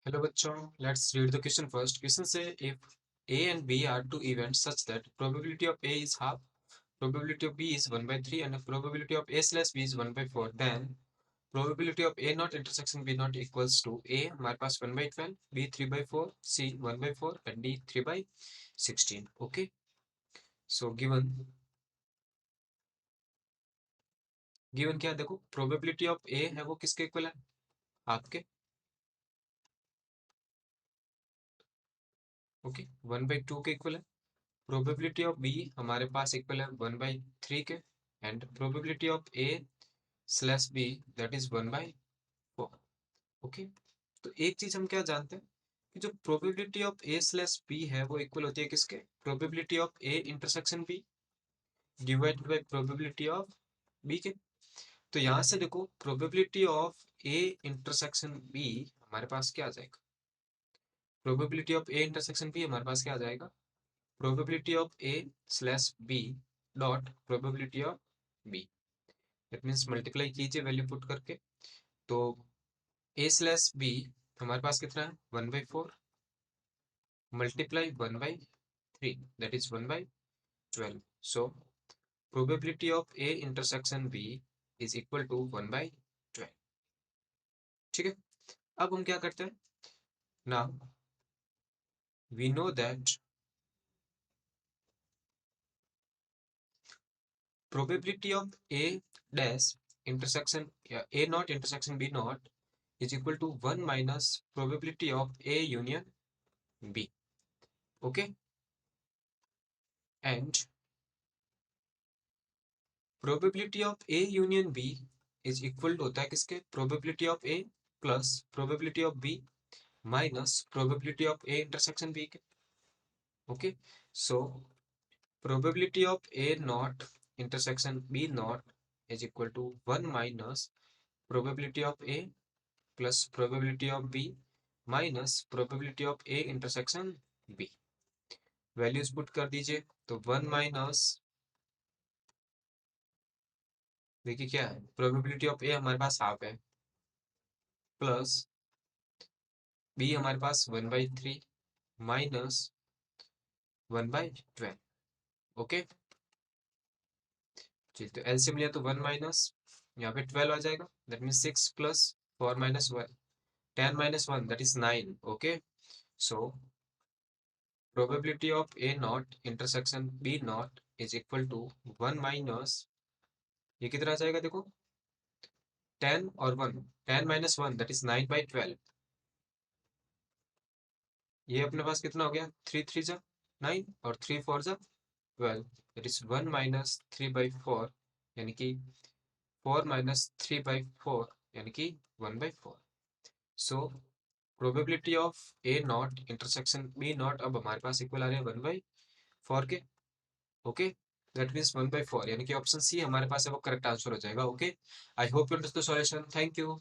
Hello बच्चों, let's read the question first. Question say if A and B are two events such that probability of A is half, probability of B is 1 by 3 and the probability of A slash B is 1 by 4, then probability of A not intersection B not equals to A हमारे पास 1 by 12, B 3 by 4, C 1 by 4 and D 3 by 16. Okay, so given क्या है, देखो probability of A है वो किसके equal है, आपके okay 1 by 2 के इक्वल है. प्रोबेबिलिटी ऑफ बी हमारे पास इक्वल है 1/3 के and probability of A slash B that is 1/4. Okay, तो एक चीज हम क्या जानते हैं कि जो probability of A slash B है वो इक्वल होती है किसके, probability of A intersection B divided by probability of B के. तो यहां से देखो probability of A intersection B हमारे पास क्या आ जाएगा, probability of A intersection B हमारे पास क्या आ जाएगा, probability of A slash B dot probability of B. That means multiply कीजिए वैल्यू पुट करके. तो A slash B हमारे पास कितना है 1/4 multiply 1/3 that is 1/12. So probability of A intersection B is equal to 1/12. ठीक है, अब हम क्या करते हैं, now we know that probability of A dash intersection A not intersection B not is equal to 1 minus probability of A union B. Okay, and probability of A union B is equal to होता है किसके, probability of A plus probability of B minus probability of A intersection B के. Okay, so probability of A not intersection B not is equal to 1 minus probability of A plus probability of B minus probability of A intersection B. Values put कर दीजिए. तो 1 minus, देखिए क्या है, probability of ए हमारे पास half है plus B हमारे पास 1/3 minus 1/12. Okay जी, तो एलसीएम लिया तो 1 माइनस यहाँ पे 12 आ जाएगा, that mean 6 plus 4 minus 1 10 minus 1 that is 9. Okay, so probability of A not intersection B not is equal to 1 minus, ये कितना आ जाएगा देखो 10 और 1, 10 माइनस 1 दैट इज 9/12. ये अपने पास कितना हो गया, 3 3 जा 9 और 3 4 जा 12 दैट इज 1 माइनस 3/4 यानी कि 4 माइनस 3/4 यानी कि 1/4. So probability of A not intersection B not अब हमारे पास इक्वल आ रहे हैं 1/4 के. ओके, दैट मीन्स 1/4 यानी कि ऑप्शन सी हमारे पास है वो करेक्ट आंसर हो जाएगा. Okay, I hope you understood the solution. Thank you.